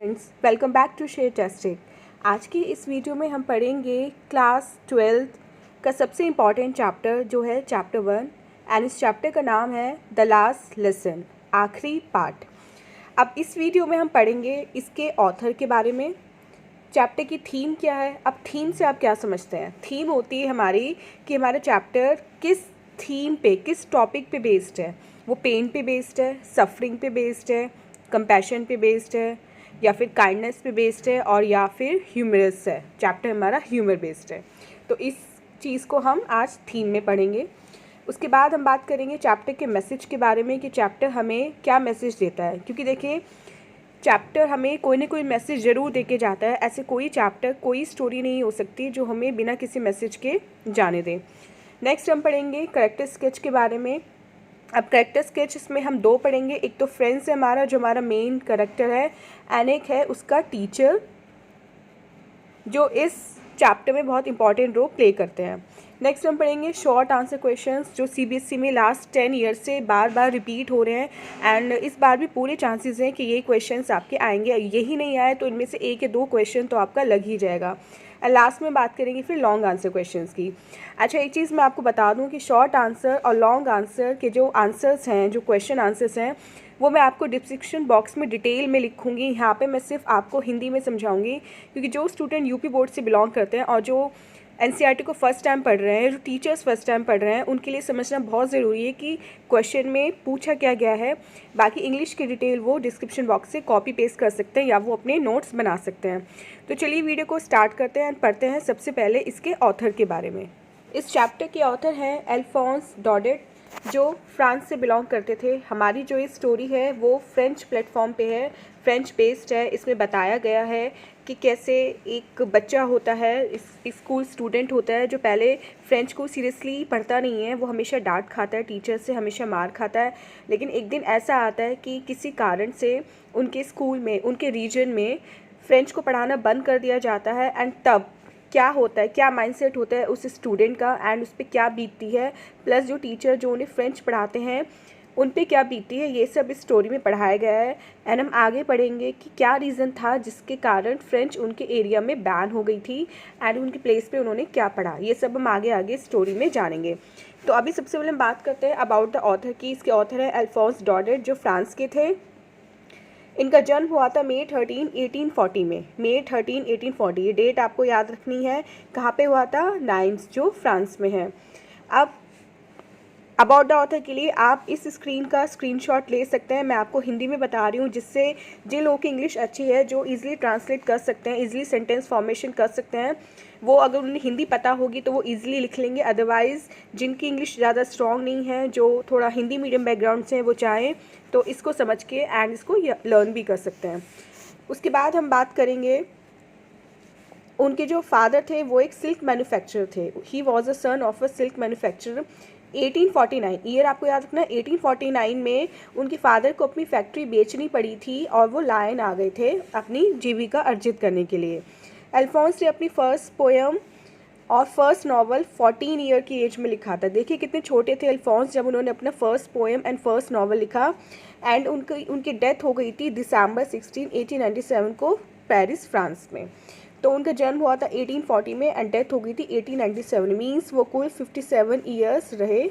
Friends, welcome back to share tested. आज की इस वीडियो में हम पढ़ेंगे क्लास 12th का सबसे इम्पॉर्टेंट चैप्टर जो है चैप्टर 1 एंड इस चैप्टर का नाम है द लास्ट लेसन, आखिरी पार्ट। अब इस वीडियो में हम पढ़ेंगे इसके ऑथर के बारे में, चैप्टर की थीम क्या है। अब थीम से आप क्या समझते हैं? थीम होती है हमारी कि हमारा चैप्टर किस थीम पे, किस टॉपिक पे बेस्ड है। वो पेन पे बेस्ड है, सफरिंग पे बेस्ड है, कंपैशन पे बेस्ड है, या फिर काइंडनेस पे बेस्ड है, और या फिर ह्यूमरस है। चैप्टर हमारा ह्यूमर बेस्ड है, तो इस चीज़ को हम आज थीम में पढ़ेंगे। उसके बाद हम बात करेंगे चैप्टर के मैसेज के बारे में कि चैप्टर हमें क्या मैसेज देता है। क्योंकि देखिए, चैप्टर हमें कोई ना कोई मैसेज ज़रूर दे के जाता है। ऐसे कोई चैप्टर, कोई स्टोरी नहीं हो सकती जो हमें बिना किसी मैसेज के जाने दे। नेक्स्ट हम पढ़ेंगे करेक्टर स्केच के बारे में। अब करेक्टर स्केच इसमें हम दो पढ़ेंगे, एक तो फ्रेंड्स है हमारा जो हमारा मेन करेक्टर है, एंड एक है उसका टीचर जो इस चैप्टर में बहुत इंपॉर्टेंट रोल प्ले करते हैं। नेक्स्ट हम पढ़ेंगे शॉर्ट आंसर क्वेश्चंस जो सीबीएसई में लास्ट 10 ईयर्स से बार बार रिपीट हो रहे हैं, एंड इस बार भी पूरे चांसेस हैं कि ये क्वेश्चंस आपके आएंगे। यही नहीं आए तो इनमें से एक या दो क्वेश्चन तो आपका लग ही जाएगा। एंड लास्ट में बात करेंगे फिर लॉन्ग आंसर क्वेश्चंस की। अच्छा, एक चीज़ मैं आपको बता दूं कि शॉर्ट आंसर और लॉन्ग आंसर के जो आंसर्स हैं, जो क्वेश्चन आंसर्स हैं, वो मैं आपको डिस्क्रिप्शन बॉक्स में डिटेल में लिखूंगी। यहाँ पे मैं सिर्फ आपको हिंदी में समझाऊंगी, क्योंकि जो स्टूडेंट यूपी बोर्ड से बिलोंग करते हैं और जो एनसीईआरटी को फर्स्ट टाइम पढ़ रहे हैं, जो टीचर्स फर्स्ट टाइम पढ़ रहे हैं, उनके लिए समझना बहुत ज़रूरी है कि क्वेश्चन में पूछा क्या गया है। बाकी इंग्लिश की डिटेल वो डिस्क्रिप्शन बॉक्स से कॉपी पेस्ट कर सकते हैं या वो अपने नोट्स बना सकते हैं। तो चलिए वीडियो को स्टार्ट करते हैं, पढ़ते हैं सबसे पहले इसके ऑथर के बारे में। इस चैप्टर के ऑथर हैं अल्फोंस डॉडेट, जो फ्रांस से बिलोंग करते थे। हमारी जो ये स्टोरी है वो फ्रेंच प्लेटफॉर्म पे है, फ्रेंच बेस्ड है। इसमें बताया गया है कि कैसे एक बच्चा होता है, स्कूल स्टूडेंट होता है, जो पहले फ्रेंच को सीरियसली पढ़ता नहीं है। वो हमेशा डांट खाता है, टीचर से हमेशा मार खाता है। लेकिन एक दिन ऐसा आता है कि किसी कारण से उनके स्कूल में, उनके रीजन में फ्रेंच को पढ़ाना बंद कर दिया जाता है। एंड तब क्या होता है, क्या माइंडसेट होता है उस स्टूडेंट का, एंड उस पर क्या बीतती है, प्लस जो टीचर जो उन्हें फ्रेंच पढ़ाते हैं उन पे क्या बीतती है, ये सब इस स्टोरी में पढ़ाया गया है। एंड हम आगे पढ़ेंगे कि क्या रीज़न था जिसके कारण फ्रेंच उनके एरिया में बैन हो गई थी, एंड उनकी प्लेस पे उन्होंने क्या पढ़ा। ये सब हम आगे आगे स्टोरी में जानेंगे। तो अभी सबसे पहले हम बात करते हैं अबाउट द ऑथर की। इसके ऑथर है अल्फोंस डॉडेट, जो फ्रांस के थे। इनका जन्म हुआ था May 13, 1840 में। May 13, 1840 ये डेट आपको याद रखनी है। कहाँ पे हुआ था? नाइम्स, जो फ्रांस में है। अब अबाउट द ऑथर के लिए आप इस स्क्रीन का स्क्रीनशॉट ले सकते हैं। मैं आपको हिंदी में बता रही हूँ, जिससे जिन लोगों की इंग्लिश अच्छी है, जो इजीली ट्रांसलेट कर सकते हैं, इजीली सेंटेंस फॉर्मेशन कर सकते हैं, वो अगर उन्हें हिंदी पता होगी तो वो इजीली लिख लेंगे। अदरवाइज़ जिनकी इंग्लिश ज़्यादा स्ट्रॉन्ग नहीं है, जो थोड़ा हिंदी मीडियम बैकग्राउंड से हैं, वो चाहें तो इसको समझ के एंड इसको लर्न भी कर सकते हैं। उसके बाद हम बात करेंगे, उनके जो फादर थे वो एक सिल्क मैन्युफैक्चरर थे। He was a son of a silk manufacturer. 1849 year आपको याद रखना है। 1849 में उनके फादर को अपनी फैक्ट्री बेचनी पड़ी थी और वो लायन आ गए थे अपनी जीविका अर्जित करने के लिए। अल्फोंस ने अपनी फर्स्ट पोएम और फर्स्ट नॉवल 14 ईयर की एज में लिखा था। देखिए कितने छोटे थे अल्फोंस जब उन्होंने अपना first poem and first novel लिखा। एंड उनकी डेथ हो गई थी दिसंबर 16, 1897 को पेरिस, फ्रांस में। तो उनका जन्म हुआ था 1840 में एंड डेथ हो गई थी 1897। मीन्स वो कुल 57 ईयर्स रहे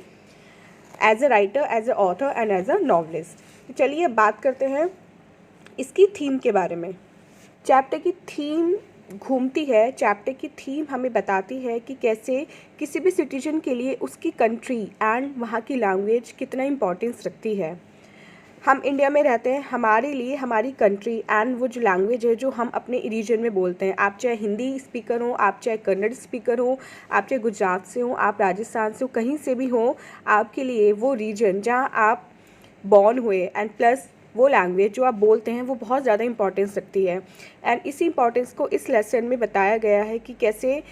as a writer, as a author and as a novelist. तो चलिए अब बात करते हैं इसकी थीम के बारे में। चैप्टर की थीम घूमती है, चैप्टर की थीम हमें बताती है कि कैसे किसी भी सिटीजन के लिए उसकी कंट्री एंड वहाँ की लैंग्वेज कितना इम्पोर्टेंस रखती है। हम इंडिया में रहते हैं, हमारे लिए हमारी कंट्री एंड वो जो लैंग्वेज है जो हम अपने रीजन में बोलते हैं, आप चाहे हिंदी स्पीकर हो, आप चाहे कन्नड़ स्पीकर हो, आप चाहे गुजरात से हो, आप राजस्थान से हो, कहीं से भी हो, आपके लिए वो रीजन जहाँ आप बॉर्न हुए एंड प्लस वो लैंग्वेज जो आप बोलते हैं वो बहुत ज़्यादा इंपॉर्टेंस रखती है। एंड इसी इंपॉर्टेंस को इस लेसन में बताया गया है कि कैसे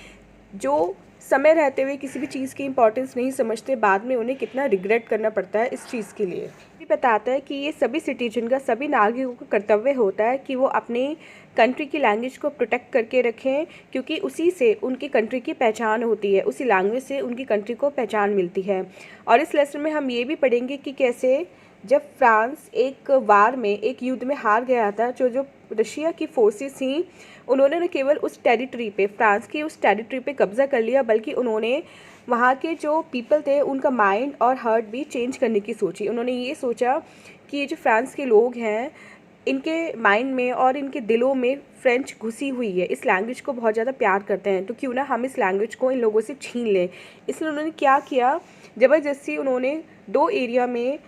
जो समय रहते हुए किसी भी चीज़ की इंपॉर्टेंस नहीं समझते, बाद में उन्हें कितना रिग्रेट करना पड़ता है इस चीज़ के लिए। ये बताता है कि ये सभी सिटीजन का, सभी नागरिकों का कर्तव्य होता है कि वो अपनी कंट्री की लैंग्वेज को प्रोटेक्ट करके रखें, क्योंकि उसी से उनकी कंट्री की पहचान होती है, उसी लैंग्वेज से उनकी कंट्री को पहचान मिलती है। और इस लेसन में हम ये भी पढ़ेंगे कि कैसे जब फ्रांस एक वार में, एक युद्ध में हार गया था, जो रशिया की फोर्सेस थी, उन्होंने न केवल उस टेरिटरी पे, फ्रांस की उस टेरिटरी पे कब्ज़ा कर लिया, बल्कि उन्होंने वहाँ के जो पीपल थे उनका माइंड और हार्ट भी चेंज करने की सोची। उन्होंने ये सोचा कि ये जो फ्रांस के लोग हैं, इनके माइंड में और इनके दिलों में फ़्रेंच घुसी हुई है, इस लैंग्वेज को बहुत ज़्यादा प्यार करते हैं, तो क्यों ना हम इस लैंग्वेज को इन लोगों से छीन लें। इसलिए उन्होंने क्या किया, ज़बरदस्ती उन्होंने 2 एरिया में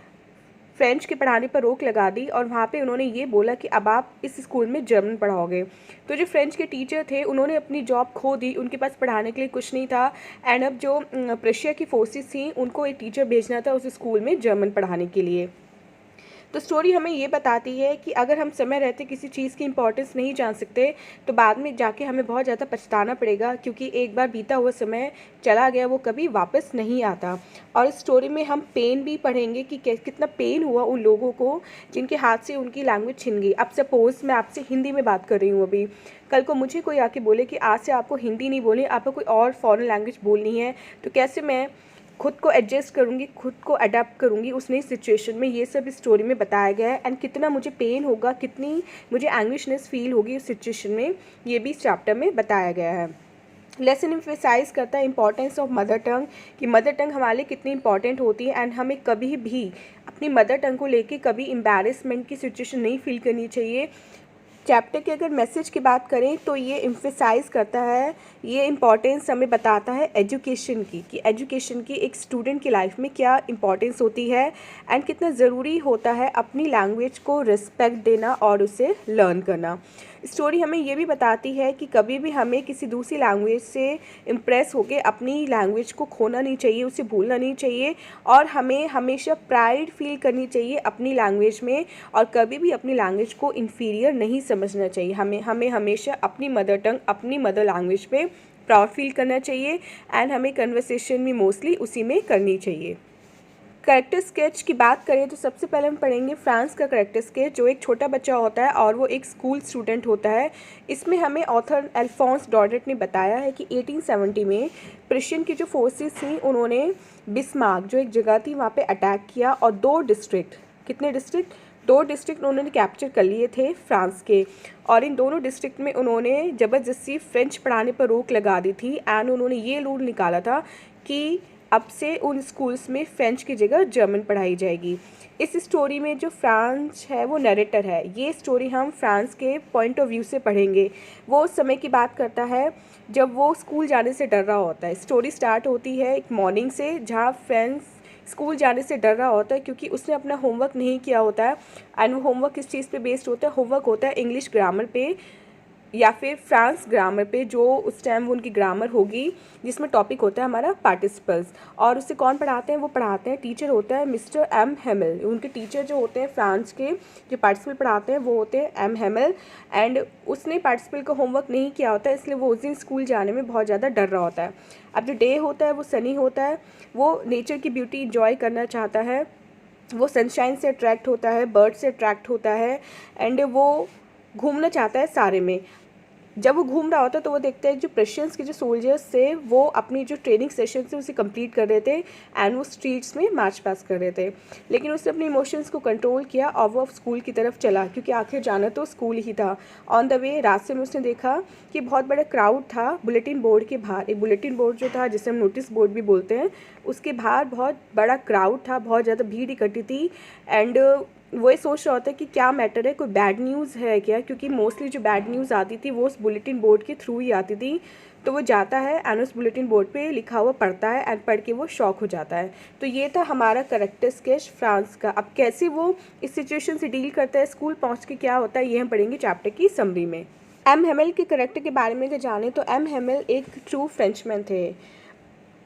फ़्रेंच के पढ़ाने पर रोक लगा दी और वहाँ पे उन्होंने ये बोला कि अब आप इस स्कूल में जर्मन पढ़ाओगे। तो जो फ़्रेंच के टीचर थे उन्होंने अपनी जॉब खो दी, उनके पास पढ़ाने के लिए कुछ नहीं था। एंड अब जो प्रशिया की फोर्सेस थी, उनको एक टीचर भेजना था उस स्कूल में जर्मन पढ़ाने के लिए। तो स्टोरी हमें ये बताती है कि अगर हम समय रहते किसी चीज़ की इम्पोर्टेंस नहीं जान सकते, तो बाद में जाके हमें बहुत ज़्यादा पछताना पड़ेगा, क्योंकि एक बार बीता हुआ समय चला गया, वो कभी वापस नहीं आता। और इस स्टोरी में हम पेन भी पढ़ेंगे कि कितना पेन हुआ उन लोगों को जिनके हाथ से उनकी लैंग्वेज छिन गई। अब सपोज़ मैं आपसे हिंदी में बात कर रही हूँ अभी, कल को मुझे कोई आके बोले कि आज से आपको हिंदी नहीं बोलनी, आपको कोई और फॉरेन लैंग्वेज बोलनी है, तो कैसे मैं खुद को एडजस्ट करूँगी, खुद को अडेप्ट करूँगी उस नई सिचुएशन में। ये सब इस स्टोरी में बताया गया है। एंड कितना मुझे पेन होगा, कितनी मुझे एंग्विशनेस फील होगी उस सिचुएशन में, ये भी इस चैप्टर में बताया गया है। लेसन एम्फेसाइज करता है इंपॉर्टेंस ऑफ मदर टंग, कि मदर टंग हमारे लिए कितनी इंपॉर्टेंट होती है। एंड हमें कभी भी अपनी मदर टंग को लेके कभी एम्बैरेसमेंट की सिचुएशन नहीं फील करनी चाहिए। चैप्टर के अगर मैसेज की बात करें तो ये एम्फेसाइज करता है, ये इम्पॉर्टेंस हमें बताता है एजुकेशन की, कि एजुकेशन की एक स्टूडेंट की लाइफ में क्या इम्पॉर्टेंस होती है एंड कितना ज़रूरी होता है अपनी लैंग्वेज को रिस्पेक्ट देना और उसे लर्न करना। स्टोरी हमें ये भी बताती है कि कभी भी हमें किसी दूसरी लैंग्वेज से इम्प्रेस होकर अपनी लैंग्वेज को खोना नहीं चाहिए, उसे भूलना नहीं चाहिए, और हमें हमेशा प्राइड फील करनी चाहिए अपनी लैंग्वेज में, और कभी भी अपनी लैंग्वेज को इन्फीरियर नहीं समझना चाहिए। हमें हमेशा अपनी मदर टंग, अपनी मदर लैंग्वेज पे प्राउड फील करना चाहिए। एंड हमें कन्वर्सेशन भी मोस्टली उसी में करनी चाहिए। करेक्टर स्केच की बात करें तो सबसे पहले हम पढ़ेंगे फ्रांस का करेक्टर स्केच, जो एक छोटा बच्चा होता है और वो एक स्कूल स्टूडेंट होता है। इसमें हमें ऑथर अल्फोंस डॉडेट ने बताया है कि 1870 में प्रिशियन की जो फोर्सेस थी, उन्होंने बिस्मार्क जो एक जगह थी वहाँ पे अटैक किया, और 2 डिस्ट्रिक्ट, कितने डिस्ट्रिक्ट, 2 डिस्ट्रिक्ट उन्होंने कैप्चर कर लिए थे फ्रांस के। और इन दोनों डिस्ट्रिक्ट में उन्होंने ज़बरदस्ती फ्रेंच पढ़ाने पर रोक लगा दी थी। एंड उन्होंने ये रूल निकाला था कि अब से उन स्कूल्स में फ्रेंच की जगह जर्मन पढ़ाई जाएगी। इस स्टोरी में जो फ्रांस है वो नरेटर है। ये स्टोरी हम फ्रांस के पॉइंट ऑफ व्यू से पढ़ेंगे। वो उस समय की बात करता है जब वो स्कूल जाने से डर रहा होता है। स्टोरी स्टार्ट होती है एक मॉर्निंग से, जहाँ फ्रांस स्कूल जाने से डर रहा होता है क्योंकि उसने अपना होमवर्क नहीं किया होता है। एंड वो होमवर्क किस चीज़ पे बेस्ड होता है, होमवर्क होता है इंग्लिश ग्रामर पे या फिर फ्रांस ग्रामर पे, जो उस टाइम वो उनकी ग्रामर होगी, जिसमें टॉपिक होता है हमारा पार्टिसिपल्स। और उसे कौन पढ़ाते हैं, वो पढ़ाते हैं, टीचर होता है मिस्टर एम हेमल। उनके टीचर जो होते हैं फ्रांस के, जो पार्टिसिपल पढ़ाते हैं, वो होते हैं एम हेमल। एंड उसने पार्टिसिपल का होमवर्क नहीं किया होता है, इसलिए वो उस दिन स्कूल जाने में बहुत ज़्यादा डर रहा होता है। अब जो डे होता है वो सनी होता है, वो नेचर की ब्यूटी इंजॉय करना चाहता है, वो सनशाइन से अट्रैक्ट होता है, बर्ड से अट्रैक्ट होता है, एंड वो घूमना चाहता है सारे में। जब वो घूम रहा होता है तो वो देखता है जो प्रशियंस के जो सोल्जर्स थे वो अपनी जो ट्रेनिंग सेशन से उसे कंप्लीट कर रहे थे एंड वो स्ट्रीट्स में मार्च पास कर रहे थे। लेकिन उसने अपने इमोशंस को कंट्रोल किया और वो स्कूल की तरफ चला, क्योंकि आखिर जाना तो स्कूल ही था। ऑन द वे रास्ते में उसने देखा कि बहुत बड़ा क्राउड था बुलेटिन बोर्ड के बाहर। एक बुलेटिन बोर्ड जो था, जिसे हम नोटिस बोर्ड भी बोलते हैं, उसके बाहर बहुत बड़ा क्राउड था, बहुत ज़्यादा भीड़ इकट्ठी थी। एंड वो ये सोच रहा होता है कि क्या मैटर है, कोई बैड न्यूज़ है क्या, क्योंकि मोस्टली जो बैड न्यूज़ आती थी वो उस बुलेटिन बोर्ड के थ्रू ही आती थी। तो वो जाता है एंड उस बुलेटिन बोर्ड पे लिखा हुआ पढ़ता है एंड पढ़ के वो शॉक हो जाता है। तो ये था हमारा करेक्टर स्केच फ्रांस का। अब कैसे वो इस सिचुएशन से डील करता है, स्कूल पहुँच के क्या होता है, ये हम पढ़ेंगे चैप्टर की समरी में। एम हेमल के करेक्टर के बारे में अगर जाने तो एम हेमल एक ट्रू फ्रेंचमैन थे।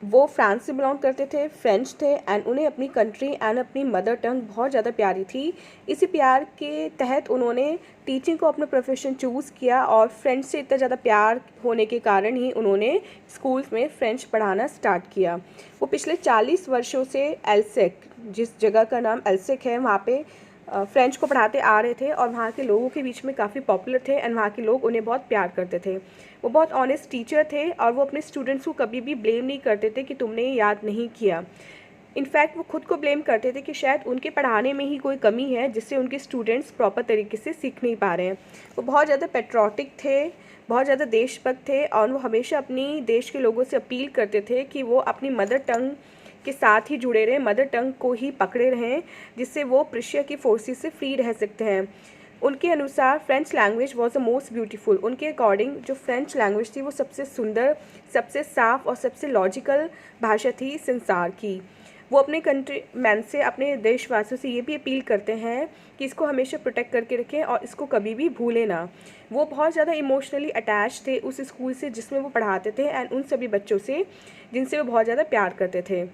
वो फ्रांस से बिलोंग करते थे, फ्रेंच थे, एंड उन्हें अपनी कंट्री एंड अपनी मदर टंग बहुत ज़्यादा प्यारी थी। इसी प्यार के तहत उन्होंने टीचिंग को अपना प्रोफेशन चूज़ किया, और फ्रेंच से इतना ज़्यादा प्यार होने के कारण ही उन्होंने स्कूल्स में फ्रेंच पढ़ाना स्टार्ट किया। वो पिछले 40 वर्षों से एल्सेक, जिस जगह का नाम एल्सेक है, वहाँ पे फ्रेंच को पढ़ाते आ रहे थे, और वहाँ के लोगों के बीच में काफ़ी पॉपुलर थे एंड वहाँ के लोग उन्हें बहुत प्यार करते थे। वो बहुत ऑनेस्ट टीचर थे और वो अपने स्टूडेंट्स को कभी भी ब्लेम नहीं करते थे कि तुमने ये याद नहीं किया। इनफैक्ट वो खुद को ब्लेम करते थे कि शायद उनके पढ़ाने में ही कोई कमी है जिससे उनके स्टूडेंट्स प्रॉपर तरीके से सीख नहीं पा रहे हैं। वो बहुत ज़्यादा पेट्रोटिक थे, बहुत ज़्यादा देशभक्त थे और वो हमेशा अपनी देश के लोगों से अपील करते थे कि वो अपनी मदर टंग के साथ ही जुड़े रहें, मदर टंग को ही पकड़े रहें, जिससे वो प्रेशर की फोर्सेस से फ्री रह सकते हैं। उनके अनुसार French language was the most beautiful. उनके अकॉर्डिंग जो फ्रेंच लैंग्वेज थी वो सबसे सुंदर, सबसे साफ और सबसे लॉजिकल भाषा थी संसार की। वो अपने कंट्री मैन से, अपने देशवासियों से ये भी अपील करते हैं कि इसको हमेशा प्रोटेक्ट करके रखें और इसको कभी भी भूलें ना। वो बहुत ज़्यादा इमोशनली अटैच थे उस स्कूल से जिसमें वो पढ़ाते थे एंड उन सभी बच्चों से जिनसे वो बहुत ज़्यादा प्यार करते थे।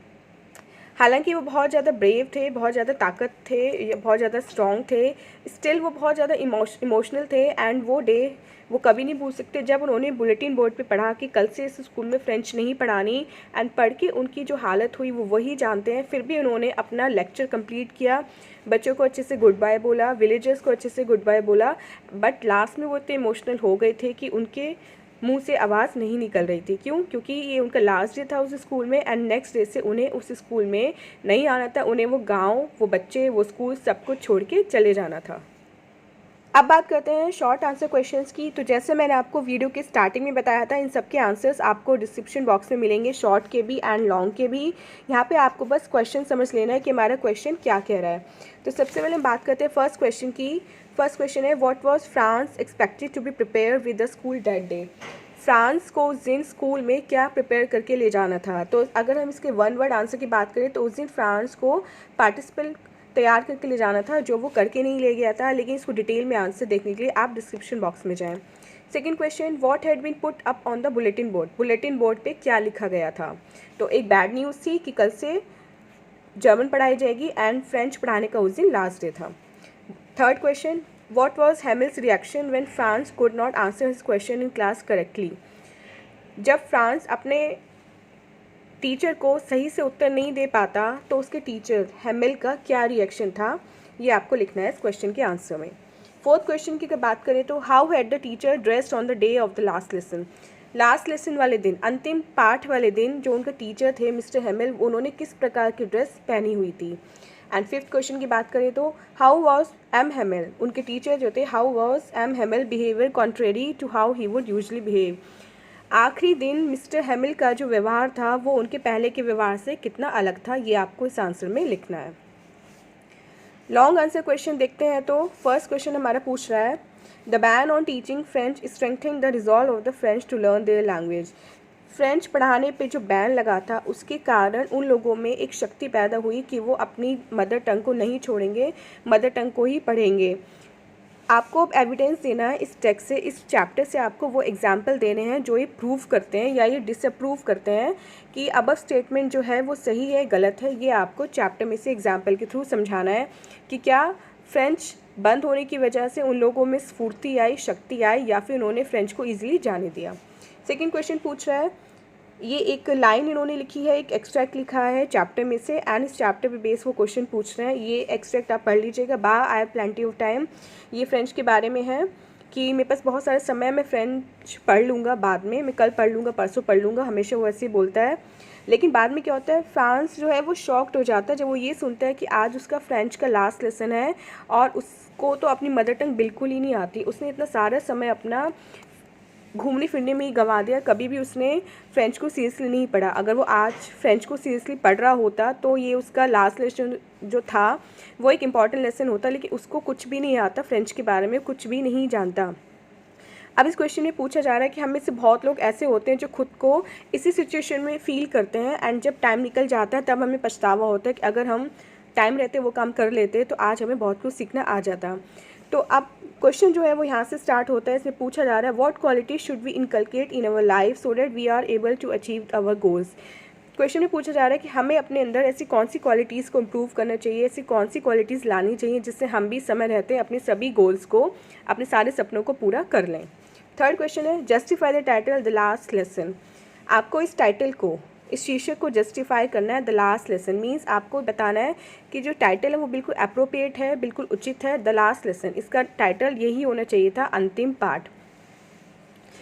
हालांकि वो बहुत ज़्यादा ब्रेव थे, बहुत ज़्यादा ताकत थे, बहुत ज़्यादा स्ट्रॉन्ग थे, स्टिल वो बहुत ज़्यादा इमोशनल थे एंड वो डे वो कभी नहीं भूल सकते जब उन्होंने बुलेटिन बोर्ड पे पढ़ा कि कल से इस स्कूल में फ़्रेंच नहीं पढ़ानी। एंड पढ़ के उनकी जो हालत हुई वो वही जानते हैं। फिर भी उन्होंने अपना लेक्चर कंप्लीट किया, बच्चों को अच्छे से गुड बाय बोला, विलेजर्स को अच्छे से गुड बाय बोला, बट लास्ट में वो इतने इमोशनल हो गए थे कि उनके मुंह से आवाज़ नहीं निकल रही थी। क्यों? क्योंकि ये उनका लास्ट डे था उस स्कूल में एंड नेक्स्ट डे से उन्हें उस स्कूल में नहीं आना था। उन्हें वो गांव, वो बच्चे, वो स्कूल सब कुछ छोड़ के चले जाना था। अब बात करते हैं शॉर्ट आंसर क्वेश्चंस की। तो जैसे मैंने आपको वीडियो के स्टार्टिंग में बताया था, इन सब के आंसर्स आपको डिस्क्रिप्शन बॉक्स में मिलेंगे, शॉर्ट के भी एंड लॉन्ग के भी। यहाँ पे आपको बस क्वेश्चन समझ लेना है कि हमारा क्वेश्चन क्या कह रहा है। तो सबसे पहले हम बात करते हैं फर्स्ट क्वेश्चन की। फर्स्ट क्वेश्चन है, what was France expected to be prepare with the school that day. France को उस दिन स्कूल में क्या प्रिपेयर करके ले जाना था। तो अगर हम इसके वन वर्ड आंसर की बात करें तो उस दिन फ्रांस को पार्टिसिपेंट तैयार करके ले जाना था, जो वो करके नहीं ले गया था। लेकिन इसको डिटेल में आंसर देखने के लिए आप डिस्क्रिप्शन बॉक्स में जाएं। Second question, what had been put up on the bulletin board. Bulletin board पे क्या लिखा गया था। तो एक बैड न्यूज़ थी कि कल से जर्मन पढ़ाई जाएगी एंड फ्रेंच पढ़ाने का उस दिन लास्ट डे था। Third question, what was Hamel's reaction when Franz could not answer his question in class correctly. जब फ्रांस अपने टीचर को सही से उत्तर नहीं दे पाता तो उसके टीचर हैमिल का क्या रिएक्शन था, ये आपको लिखना है इस क्वेश्चन के आंसर में। फोर्थ क्वेश्चन की अगर बात करें तो how had the teacher dressed on the day of the last lesson. Last lesson वाले दिन, अंतिम पाठ वाले दिन, जो उनका टीचर थे मिस्टर हैमिल, उन्होंने किस प्रकार की ड्रेस पहनी हुई थी। एंड फिफ्थ क्वेश्चन की बात करें तो हाउ वॉज एम हैमिल, उनके टीचर जो थे, how was M Hamel behaviour contrary to how he would usually behave. आखिरी दिन मिस्टर हैमिल का जो व्यवहार था वो उनके पहले के व्यवहार से कितना अलग था, ये आपको इस आंसर में लिखना है। लॉन्ग आंसर क्वेश्चन देखते हैं। तो फर्स्ट क्वेश्चन हमारा पूछ रहा है, the ban on teaching French strengthening the resolve of the French to learn their language. French पढ़ाने पे जो बैन लगा था उसके कारण उन लोगों में एक शक्ति पैदा हुई कि वो अपनी मदर टंग को नहीं छोड़ेंगे, मदर टंग को ही पढ़ेंगे। आपको अब एविडेंस देना है इस टेक्स्ट से, इस चैप्टर से आपको वो एग्जाम्पल देने हैं जो ये प्रूव करते हैं या ये डिसअप्रूव करते हैं कि अब स्टेटमेंट जो है वो सही है गलत है। ये आपको चैप्टर में से एग्जाम्पल के थ्रू समझाना है कि क्या फ्रेंच बंद होने की वजह से उन लोगों में स्फूर्ति आई, शक्ति आई, या फिर उन्होंने फ्रेंच को ईजिली जाने दिया। सेकेंड क्वेश्चन पूछ रहा है, ये एक लाइन इन्होंने लिखी है, एक एक्सट्रैक्ट लिखा है चैप्टर में से एंड इस चैप्टर पे बेस वो क्वेश्चन पूछ रहे हैं। ये एक्सट्रैक्ट आप पढ़ लीजिएगा। बा I have plenty of time, ये फ्रेंच के बारे में है कि मेरे पास बहुत सारे समय, मैं फ्रेंच पढ़ लूँगा बाद में, मैं कल पढ़ लूँगा, परसों पढ़ लूँगा, हमेशा वो ऐसे ही बोलता है। लेकिन बाद में क्या होता है, फ्रांस जो है वो शॉक्ड हो जाता है जब वो ये सुनता है कि आज उसका फ्रेंच का लास्ट लेसन है और उसको तो अपनी मदर टंग बिल्कुल ही नहीं आती। उसने इतना सारा समय अपना घूमने फिरने में ही गंवा दिया, कभी भी उसने फ्रेंच को सीरियसली नहीं पढ़ा। अगर वो आज फ्रेंच को सीरियसली पढ़ रहा होता तो ये उसका लास्ट लेसन जो था वो एक इम्पॉर्टेंट लेसन होता, लेकिन उसको कुछ भी नहीं आता, फ्रेंच के बारे में कुछ भी नहीं जानता। अब इस क्वेश्चन में पूछा जा रहा है कि हम में से बहुत लोग ऐसे होते हैं जो खुद को इसी सिचुएशन में फील करते हैं एंड जब टाइम निकल जाता है तब हमें पछतावा होता है कि अगर हम टाइम रहते वो काम कर लेते तो आज हमें बहुत कुछ सीखना आ जाता। तो अब क्वेश्चन जो है वो यहाँ से स्टार्ट होता है। इसमें पूछा जा रहा है, what quality should we inculcate in our life so that we are able to achieve our goals. Question में पूछा जा रहा है कि हमें अपने अंदर ऐसी कौन सी क्वालिटीज़ को इम्प्रूव करना चाहिए, ऐसी कौन सी क्वालिटीज़ लानी चाहिए जिससे हम भी समय रहते अपने सभी गोल्स को, अपने सारे सपनों को पूरा कर लें। थर्ड क्वेश्चन है, justify the title the last lesson. आपको इस टाइटल को, इस शीर्षक को जस्टिफाई करना है। द लास्ट लेसन मीन्स आपको बताना है कि जो टाइटल है वो बिल्कुल अप्रोप्रिएट है, बिल्कुल उचित है। द लास्ट लेसन, इसका टाइटल यही होना चाहिए था, अंतिम पाठ।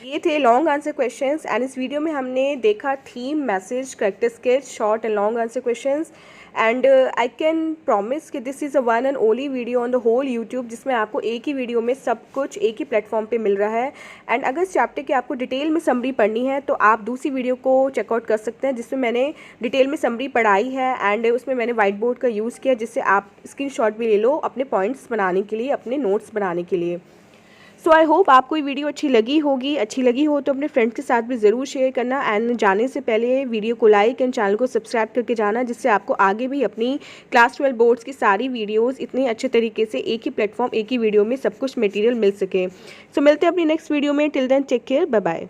ये थे लॉन्ग आंसर क्वेश्चंस एंड इस वीडियो में हमने देखा theme, message, character sketch, short and long answer questions and I can promise कि this is a one and only video on the whole YouTube जिसमें आपको एक ही वीडियो में सब कुछ एक ही प्लेटफॉर्म पे मिल रहा है। एंड अगर इस चैप्टर की आपको डिटेल में समरी पढ़नी है तो आप दूसरी वीडियो को चेकआउट कर सकते हैं जिसमें मैंने डिटेल में समरी पढ़ाई है एंड उसमें मैंने वाइट बोर्ड का यूज़ किया जिससे आप स्क्रीनशॉट भी ले लो अपने पॉइंट्स बनाने के लिए, अपने नोट्स बनाने के लिए। सो आई होप आपको ये वीडियो अच्छी लगी होगी। अच्छी लगी हो तो अपने फ्रेंड्स के साथ भी ज़रूर शेयर करना एंड जाने से पहले वीडियो को लाइक एंड चैनल को सब्सक्राइब करके जाना जिससे आपको आगे भी अपनी क्लास 12 बोर्ड्स की सारी वीडियोस इतने अच्छे तरीके से एक ही प्लेटफॉर्म, एक ही वीडियो में सब कुछ मटेरियल मिल सके। सो मिलते हैं अपनी नेक्स्ट वीडियो में। Till then take care, bye bye.